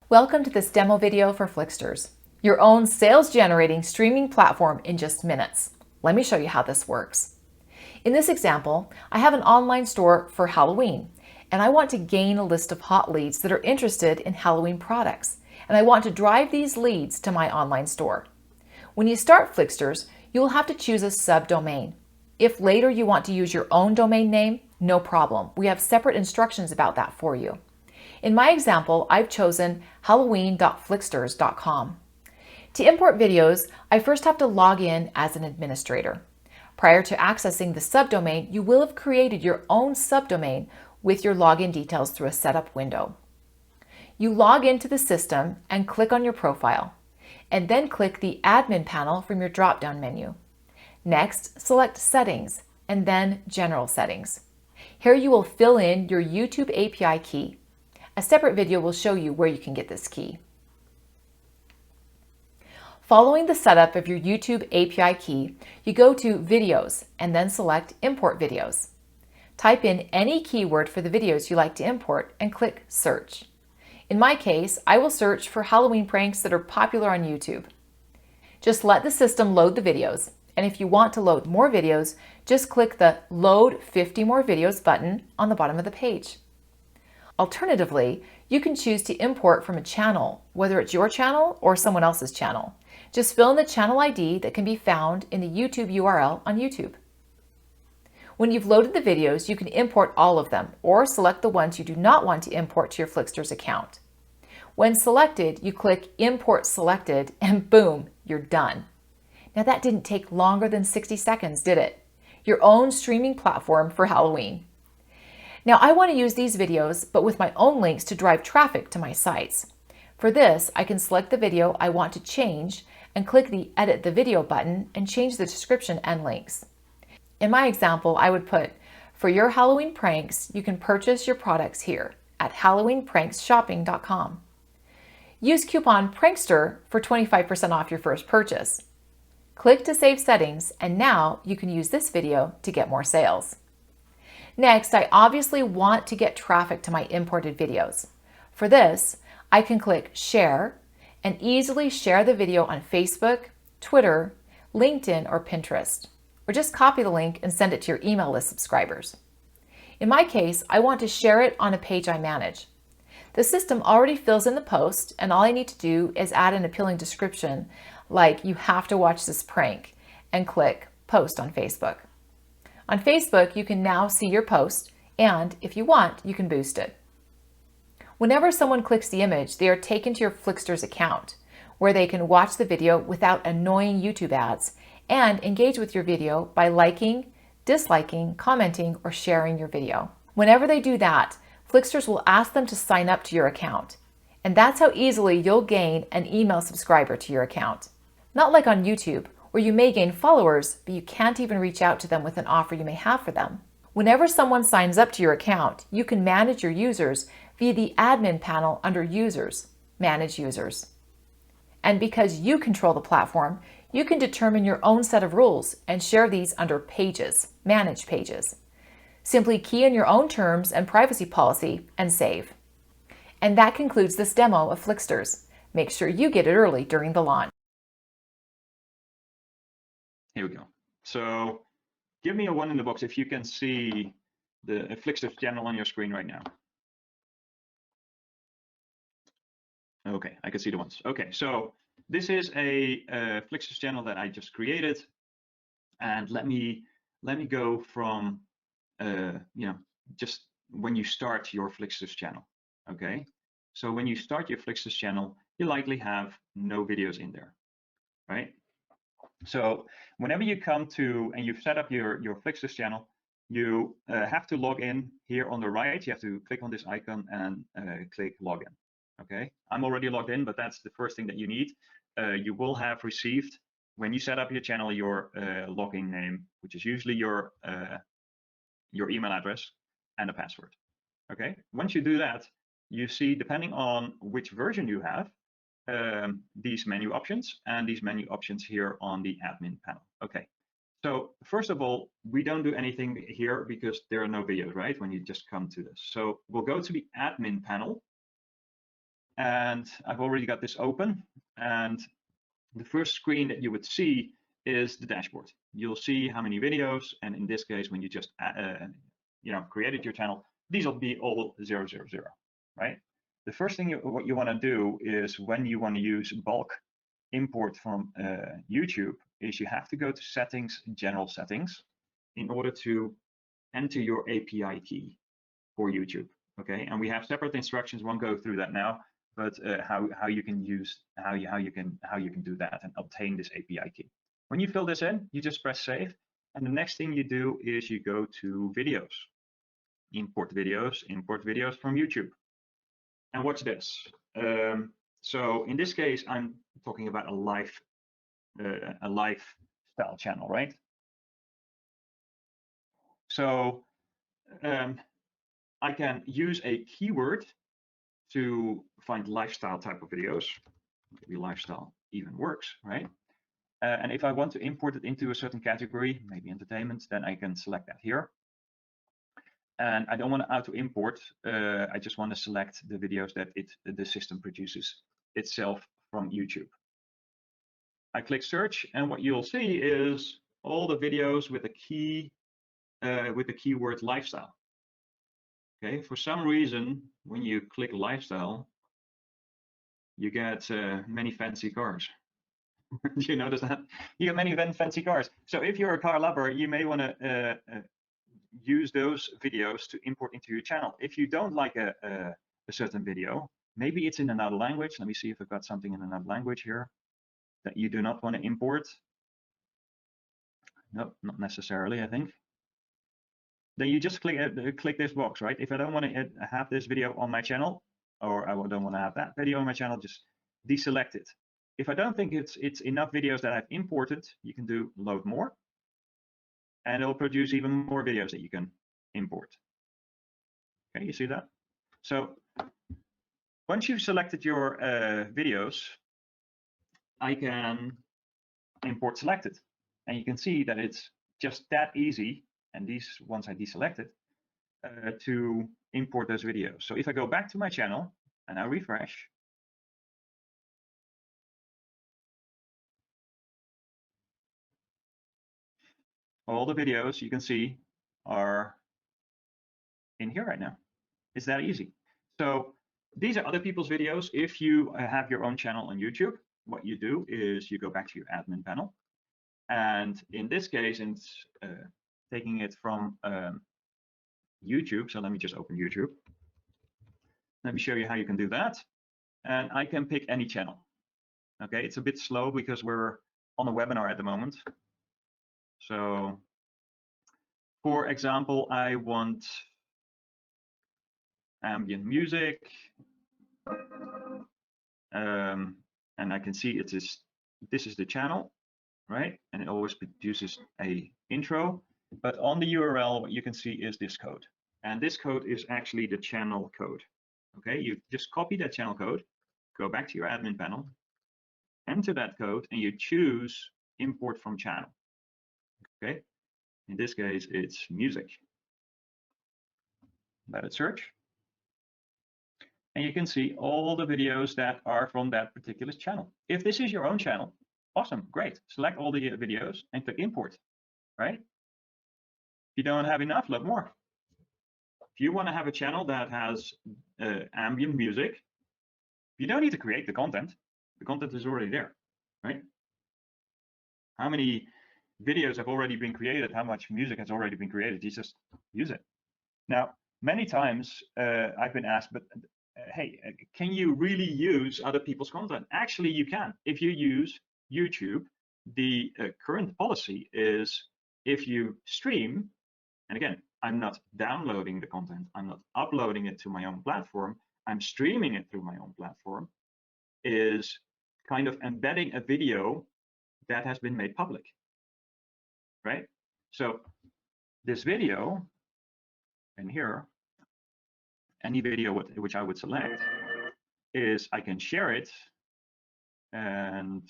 Welcome to this demo video for Flixsterz, your own sales-generating streaming platform in just minutes. Let me show you how this works. In this example, I have an online store for Halloween, and I want to gain a list of hot leads that are interested in Halloween products, and I want to drive these leads to my online store. When you start Flixsterz, you will have to choose a subdomain. If later you want to use your own domain name, no problem. We have separate instructions about that for you. In my example, I've chosen halloween.flixsterz.com. To import videos, I first have to log in as an administrator. Prior to accessing the subdomain, you will have created your own subdomain with your login details through a setup window. You log into the system and click on your profile, and then click the admin panel from your drop-down menu. Next, select Settings, and then General Settings. Here you will fill in your YouTube API key. A separate video will show you where you can get this key. Following the setup of your YouTube API key, you go to Videos and then select Import Videos. Type in any keyword for the videos you like to import and click Search. In my case, I will search for Halloween pranks that are popular on YouTube. Just let the system load the videos, and if you want to load more videos, just click the Load 50 More Videos button on the bottom of the page. Alternatively, you can choose to import from a channel, whether it's your channel or someone else's channel. Just fill in the channel ID that can be found in the YouTube URL on YouTube. When you've loaded the videos, you can import all of them or select the ones you do not want to import to your Flixsterz account. When selected, you click Import Selected and boom, you're done. Now that didn't take longer than 60 seconds, did it? Your own streaming platform for Halloween. Now I want to use these videos, but with my own links to drive traffic to my sites. For this, I can select the video I want to change and click the Edit the Video button and change the description and links. In my example, I would put, for your Halloween pranks, you can purchase your products here at halloweenpranksshopping.com. Use coupon Prankster for 25% off your first purchase. Click to save settings, and now you can use this video to get more sales. Next, I obviously want to get traffic to my imported videos. For this, I can click Share and easily share the video on Facebook, Twitter, LinkedIn, or Pinterest, or just copy the link and send it to your email list subscribers. In my case, I want to share it on a page I manage. The system already fills in the post, and all I need to do is add an appealing description like "you have to watch this prank" and click Post on Facebook. On Facebook, you can now see your post, and if you want, you can boost it. Whenever someone clicks the image, they are taken to your Flixsterz account, where they can watch the video without annoying YouTube ads and engage with your video by liking, disliking, commenting, or sharing your video. Whenever they do that, Flixsterz will ask them to sign up to your account, and that's how easily you'll gain an email subscriber to your account. Not like on YouTube, where you may gain followers, but you can't even reach out to them with an offer you may have for them. Whenever someone signs up to your account, you can manage your users via the admin panel under Users, Manage Users. And because you control the platform, you can determine your own set of rules and share these under Pages, Manage Pages. Simply key in your own terms and privacy policy and save. And that concludes this demo of Flixsterz. Make sure you get it early during the launch. Here we go. So give me a 1 in the box if you can see the Flixsterz channel on your screen right now. Okay, I can see the ones. Okay, so this is a Flixsterz channel that I just created, and let me go from just when you start your Flixsterz channel. Okay, so when you start your Flixsterz channel, you likely have no videos in there, right? So whenever you come to and you've set up your Flixsterz channel, you have to log in here on the right. You have to click on this icon and click login. Okay, I'm already logged in, but that's the first thing that you need. You will have received, when you set up your channel, your login name, which is usually your email address and a password. Okay, once you do that, you see, depending on which version you have, these menu options and these menu options here on the admin panel. Okay, so first of all, we don't do anything here because there are no videos, right? When you just come to this. So we'll go to the admin panel and I've already got this open, and the first screen that you would see is the dashboard. You'll see how many videos, and in this case, when you just created your channel, these will be all 000, right? The first thing what you want to do is, when you want to use bulk import from YouTube, is you have to go to settings, general settings, in order to enter your API key for YouTube. Okay, and we have separate instructions. Won't go through that now, but how you can do that and obtain this API key. When you fill this in, you just press save, and the next thing you do is you go to videos, import videos from YouTube, and watch this. So in this case, I'm talking about a lifestyle channel, right? So I can use a keyword to find lifestyle type of videos. Maybe lifestyle even works, right? And if I want to import it into a certain category, maybe entertainment, then I can select that here. And I don't want to auto import. I just want to select the videos that the system produces itself from YouTube. I click search, and what you'll see is all the videos with the keyword lifestyle. Okay, for some reason, when you click lifestyle, you get many fancy cars. Do you notice that? You get many fancy cars. So if you're a car lover, you may want to use those videos to import into your channel. If you don't like a certain video, maybe it's in another language. Let me see if I've got something in another language here that you do not want to import. No, not necessarily, I think. Then you just click this box, right? If I don't want to have this video on my channel, or I don't want to have that video on my channel, just deselect it. If I don't think it's enough videos that I've imported, you can do load more, and it'll produce even more videos that you can import. Okay, you see that? So once you've selected your videos, I can import selected, and you can see that it's just that easy. And these ones I deselected to import those videos. So if I go back to my channel and I refresh, all the videos you can see are in here right now. It's that easy. So these are other people's videos. If you have your own channel on YouTube, what you do is you go back to your admin panel. And in this case, it's taking it from YouTube. So let me just open YouTube. Let me show you how you can do that. And I can pick any channel. Okay, it's a bit slow because we're on a webinar at the moment. So for example, I want ambient music. And I can see this is the channel, right? And it always produces a intro. But on the URL, what you can see is this code. And this code is actually the channel code. Okay, you just copy that channel code, go back to your admin panel, enter that code, and you choose import from channel. Okay, in this case, it's music. Let it search. And you can see all the videos that are from that particular channel. If this is your own channel, awesome, great. Select all the videos and click import, right? If you don't have enough, load more. If you want to have a channel that has ambient music, you don't need to create the content. The content is already there, right? How many videos have already been created? How much music has already been created? You just use it. Now, many times I've been asked, but hey, can you really use other people's content? Actually, you can. If you use YouTube, the current policy is if you stream, and again, I'm not downloading the content, I'm not uploading it to my own platform, I'm streaming it through my own platform, is kind of embedding a video that has been made public, right? So this video, and here, any video which I would select, is I can share it, and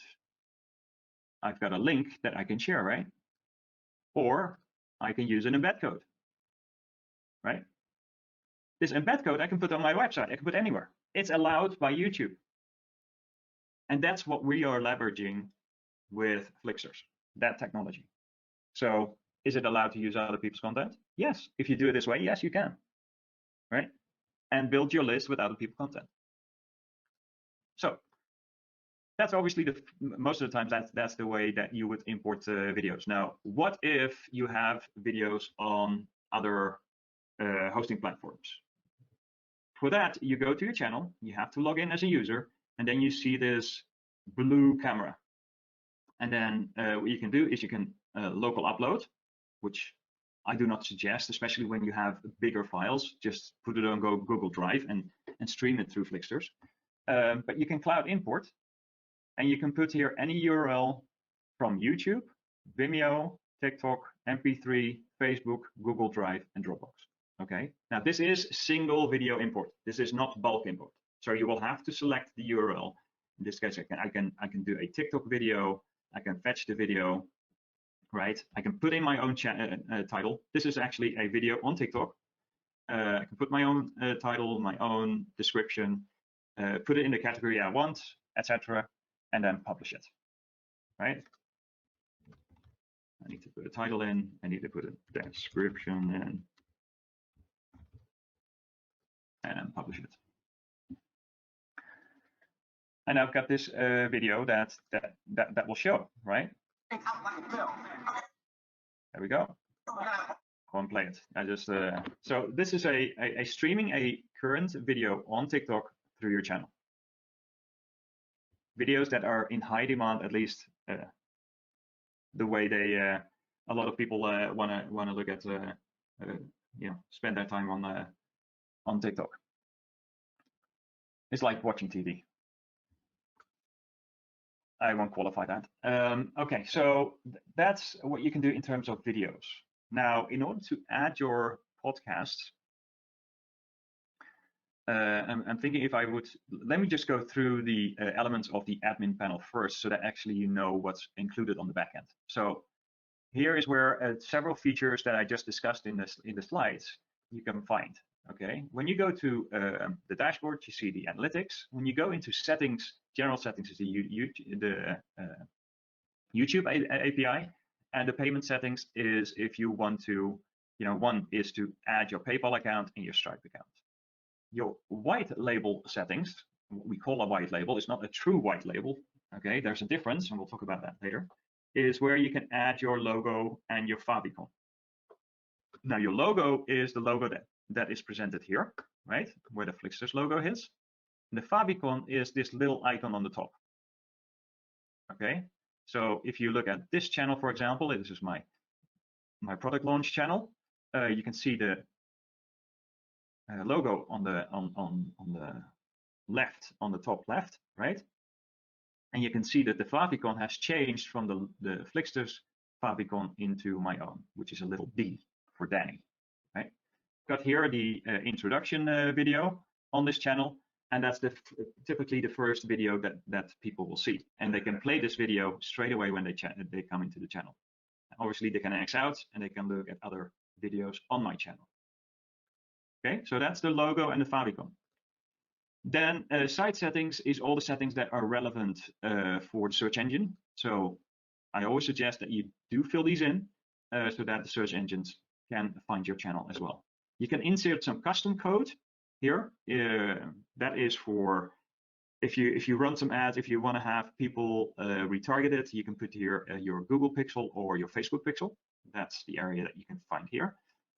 I've got a link that I can share, right? Or I can use an embed code, right? This embed code I can put on my website, I can put anywhere. it's allowed by YouTube. And that's what we are leveraging with Flixsterz, that technology. So is it allowed to use other people's content? Yes. If you do it this way, yes, you can, right? And build your list with other people's content. So that's obviously most of the times that's the way that you would import videos. Now, what if you have videos on other hosting platforms? For that, you go to your channel, you have to log in as a user, and then you see this blue camera. And then what you can do is you can local upload, which I do not suggest, especially when you have bigger files. Just put it on Google Drive and stream it through Flixsterz. But you can cloud import, and you can put here any URL from YouTube, Vimeo, TikTok, MP3, Facebook, Google Drive, and Dropbox. Okay. Now this is single video import. This is not bulk import. So you will have to select the URL. In this case, I can do a TikTok video. I can fetch the video, right? I can put in my own title. This is actually a video on TikTok. I can put my own title, my own description, put it in the category I want, etc., and then publish it, right? I need to put a title in. I need to put a description in, and then publish it. And I've got this video that will show, right? There we go. Go and play it. I just so this is a streaming a current video on TikTok through your channel. Videos that are in high demand, at least the way they a lot of people wanna look at you know, spend their time on TikTok. It's like watching TV. I won't qualify that. Okay, so that's what you can do in terms of videos. Now, in order to add your podcast, I'm thinking if I would, let me just go through the elements of the admin panel first, so that actually you know what's included on the backend. So here is where several features that I just discussed in the slides you can find. Okay, when you go to the dashboard, you see the analytics. When you go into settings, general settings is the YouTube API, and the payment settings is if you want to, you know, one is to add your PayPal account and your Stripe account. Your white label settings, what we call a white label, is not a true white label. Okay, there's a difference, and we'll talk about that later. Is where you can add your logo and your favicon. Now, your logo is the logo that is presented here, right? Where the Flixsterz logo is. And the favicon is this little icon on the top. Okay, so if you look at this channel, for example, this is my product launch channel. You can see the logo on the left, on the top left, right? And you can see that the favicon has changed from the Flixsterz favicon into my own, which is a little D for Danny, right? Got here the introduction video on this channel, and that's typically the first video that people will see, and they can play this video straight away when they come into the channel. Obviously, they can X out and they can look at other videos on my channel. Okay, so that's the logo and the favicon. Then site settings is all the settings that are relevant for the search engine. So I always suggest that you do fill these in so that the search engines can find your channel as well. You can insert some custom code here. That is for if you run some ads, if you want to have people retargeted, you can put here your Google pixel or your Facebook pixel. That's the area that you can find here.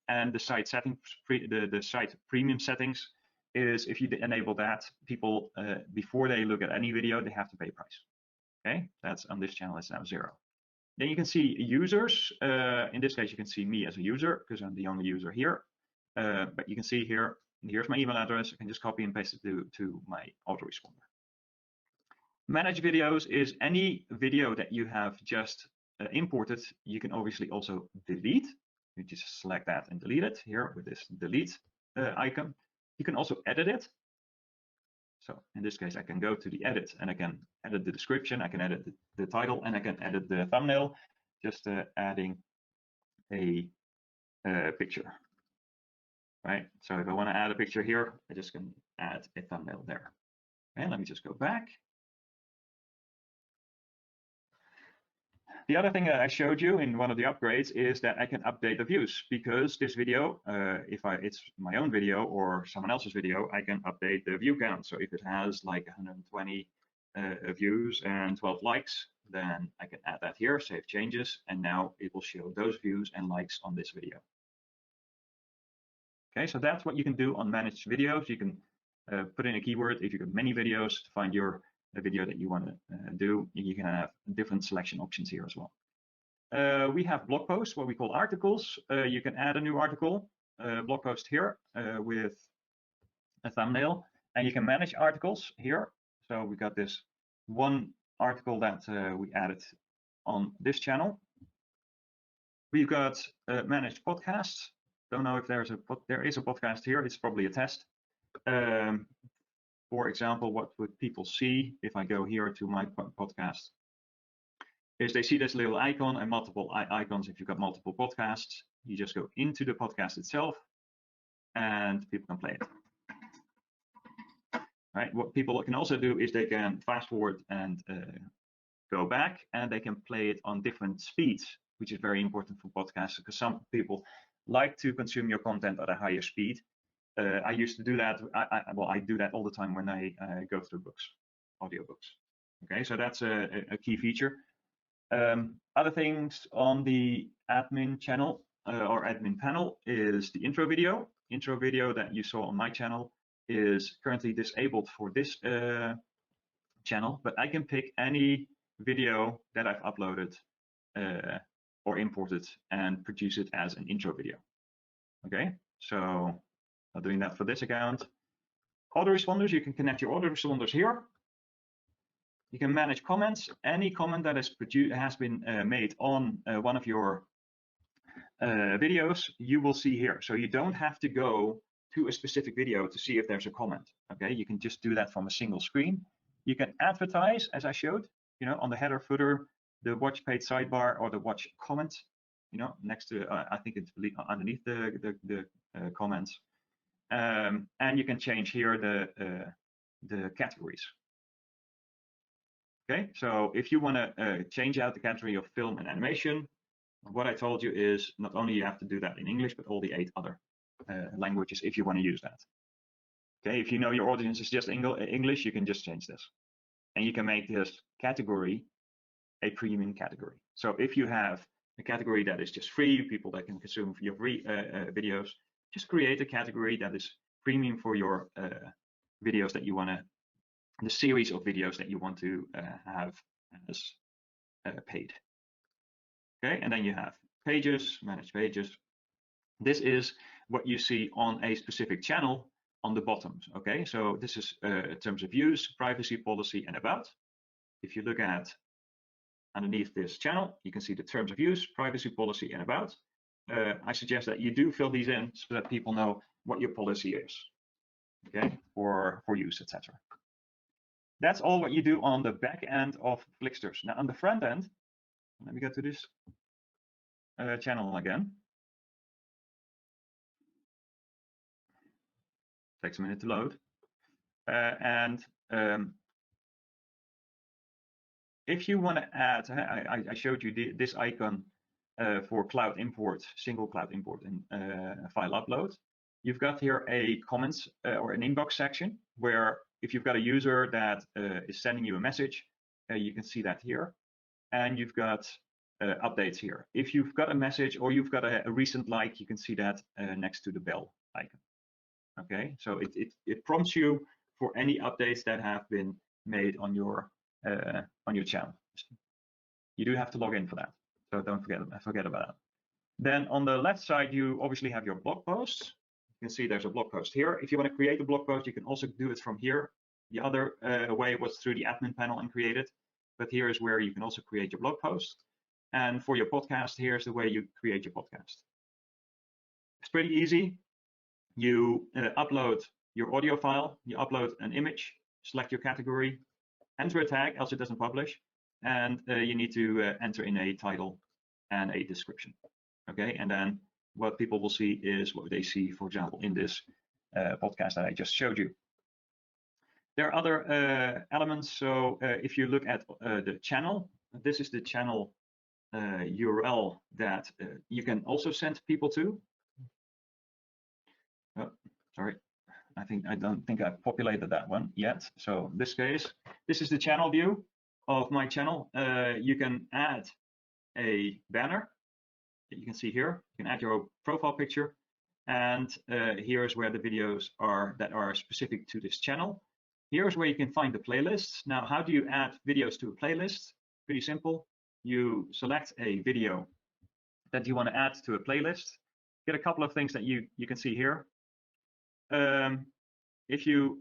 And the site settings, the site premium settings is if you enable that, people before they look at any video, they have to pay a price. Okay, that's on this channel, it's now 0. Then you can see users. In this case, you can see me as a user because I'm the only user here. But you can see here, here's my email address. I can just copy and paste it to my autoresponder. Manage videos is any video that you have just imported. You can obviously also delete. You just select that and delete it here with this delete icon. You can also edit it. So in this case, I can go to the edit and I can edit the description. I can edit the title and I can edit the thumbnail, just adding a picture. Right. So if I want to add a picture here, I just can add a thumbnail there. And let me just go back. The other thing that I showed you in one of the upgrades is that I can update the views, because this video, if it's my own video or someone else's video, I can update the view count. So if it has like 120 views and 12 likes, then I can add that here, save changes, and now it will show those views and likes on this video. Okay, so that's what you can do on managed videos. You can put in a keyword if you've got many videos to find your video that you want to do. You can have different selection options here as well. We have blog posts, what we call articles. You can add a new article, blog post here with a thumbnail, and you can manage articles here. So we got this one article that we added on this channel. We've got managed podcasts. Don't know if there is a podcast here. It's probably a test. For example, what would people see if I go here to my podcast? Is they see this little icon and multiple icons. If you've got multiple podcasts, you just go into the podcast itself and people can play it. Right. What people can also do is they can fast forward and go back, and they can play it on different speeds, which is very important for podcasts, because some people like to consume your content at a higher speed. I used to do that. I do that all the time when I go through books, audiobooks. Okay, so that's a key feature. Other things on the admin channel or admin panel is the intro video. Intro video that you saw on my channel is currently disabled for this channel, but I can pick any video that I've uploaded or imported and produce it as an intro video. Okay, so I'm doing that for this account. Autoresponders, you can connect your autoresponders here. You can manage comments. Any comment that has been made on one of your videos, you will see here. So you don't have to go to a specific video to see if there's a comment. Okay, you can just do that from a single screen. You can advertise, as I showed, on the header, footer, the watch page sidebar, or the watch comment, next to, I think it's underneath the comments. And you can change here the categories. Okay, so if you want to change out the category of film and animation, what I told you is not only you have to do that in English, but all the 8 other languages if you want to use that. Okay, if you know your audience is just English, you can just change this. And you can make this category a premium category. So if you have a category that is just free, people that can consume your free videos, just create a category that is premium for your videos that you want to, the series of videos that you want to have as paid. Okay, and then you have pages, manage pages. This is what you see on a specific channel on the bottom. Okay, so this is terms of use, privacy policy, and about. If you look at underneath this channel, you can see the terms of use, privacy policy, and about. I suggest that you do fill these in so that people know what your policy is, okay, for use, etc. That's all what you do on the back end of Flixsterz. Now on the front end, let me go to this channel again. Takes a minute to load. If you want to add, I showed you this icon for cloud import, single cloud import and file upload. You've got here a comments or an inbox section where if you've got a user that is sending you a message, you can see that here. And you've got updates here. If you've got a message or you've got a recent like, you can see that next to the bell icon. Okay, so it prompts you for any updates that have been made on your channel. You do have to log in for that, so don't forget about that. Then on the left side, you obviously have your blog posts. You can see there's a blog post here. If you want to create a blog post, you can also do it from here. The other way was through the admin panel and create it, but here is where you can also create your blog post. And for your podcast, here's the way you create your podcast. It's pretty easy. You upload your audio file, you upload an image, select your category, enter a tag, else it doesn't publish, and you need to enter in a title and a description. Okay, and then what people will see is what they see, for example, in this podcast that I just showed you. There are other elements. So if you look at the channel, this is the channel URL that you can also send people to. Oh, sorry, I don't think I populated that one yet. So in this case, this is the channel view of my channel. You can add a banner that you can see here. You can add your profile picture, and here is where the videos are that are specific to this channel. Here's where you can find the playlists. Now, how do you add videos to a playlist? Pretty simple. You select a video that you want to add to a playlist. Get a couple of things that you can see here. If you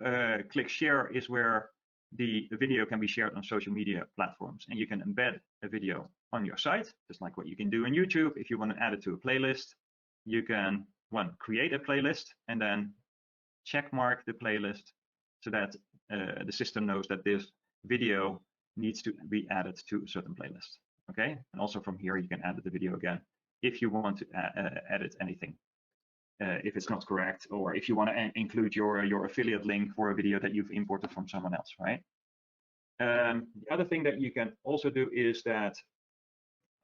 click share is where the video can be shared on social media platforms, and you can embed a video on your site, just like what you can do in YouTube. If you want to add it to a playlist, you can create a playlist and then check mark the playlist so that the system knows that this video needs to be added to a certain playlist. Okay, and also from here you can add the video again if you want to edit anything. If it's not correct, or if you want to include your affiliate link for a video that you've imported from someone else, right? The other thing that you can also do is that,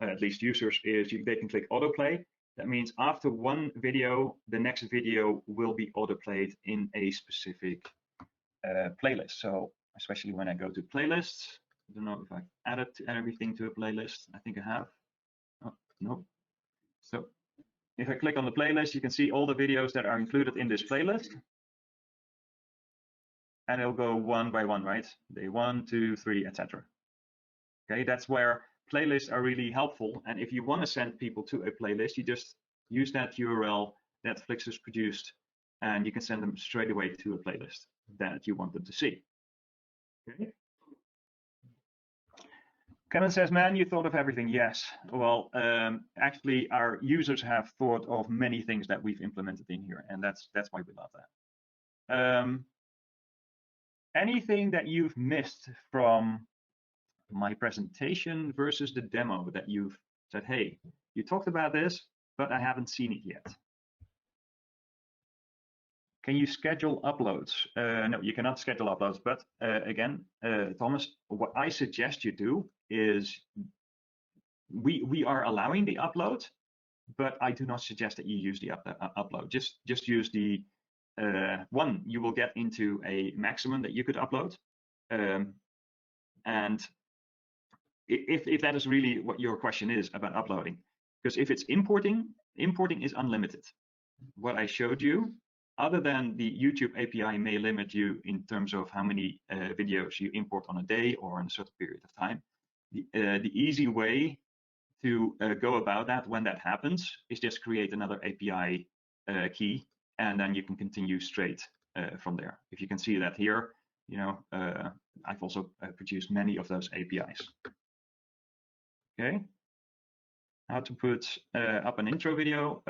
at least users, is they can click autoplay. That means after one video, the next video will be autoplayed in a specific playlist. So especially when I go to playlists, I don't know if I've added everything to a playlist. I think I have. Oh, no. So if I click on the playlist, you can see all the videos that are included in this playlist. And it'll go one by one, right? Day 1, 2, 3, etc. Okay, that's where playlists are really helpful. And if you want to send people to a playlist, you just use that URL that Flixsterz produced, and you can send them straight away to a playlist that you want them to see. Okay. Kevin says, man, you thought of everything. Yes. Well, actually, our users have thought of many things that we've implemented in here, and that's why we love that. Anything that you've missed from my presentation versus the demo that you've said, hey, you talked about this, but I haven't seen it yet? Can you schedule uploads? No, you cannot schedule uploads, but again, Thomas, what I suggest you do is we are allowing the upload, but I do not suggest that you use the upload. Just use the one, you will get into a maximum that you could upload. And if that is really what your question is about uploading, because if it's importing is unlimited. What I showed you, other than the YouTube API may limit you in terms of how many videos you import on a day or in a certain period of time, the easy way to go about that when that happens is just create another API key, and then you can continue straight from there. If you can see that here, you know, I've also produced many of those APIs. Okay. How to put up an intro video.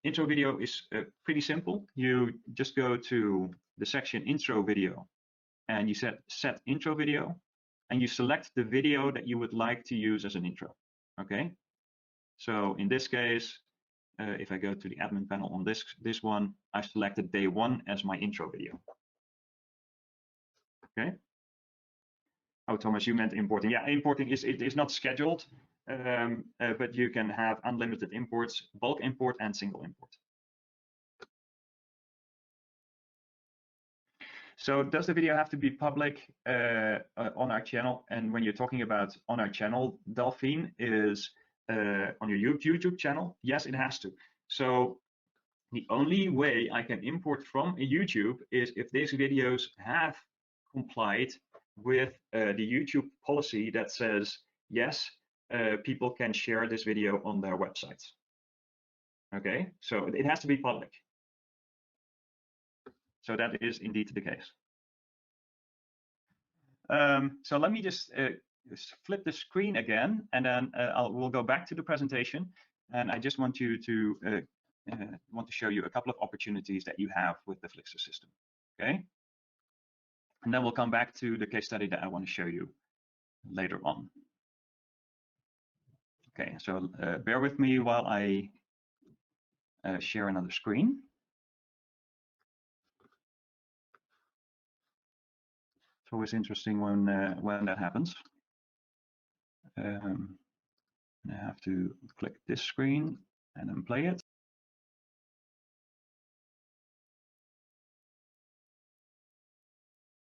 Intro video is pretty simple. You just go to the section intro video, and you set intro video, and you select the video that you would like to use as an intro. Okay. So in this case, if I go to the admin panel on this one, I've selected day 1 as my intro video. Okay. Oh, Thomas, you meant importing. Yeah, importing is not scheduled, but you can have unlimited imports, bulk import and single import. So does the video have to be public on our channel? And when you're talking about on our channel, Delphine, is on your YouTube channel? Yes, it has to. So the only way I can import from YouTube is if these videos have complied with the YouTube policy that says, yes, people can share this video on their websites. Okay, so it has to be public. So that is indeed the case. So let me just flip the screen again, and then we'll go back to the presentation. And I just want you to show you a couple of opportunities that you have with the Flixsterz system. Okay, and then we'll come back to the case study that I want to show you later on. Okay, so bear with me while I share another screen. It's always interesting when that happens. I have to click this screen and then play it.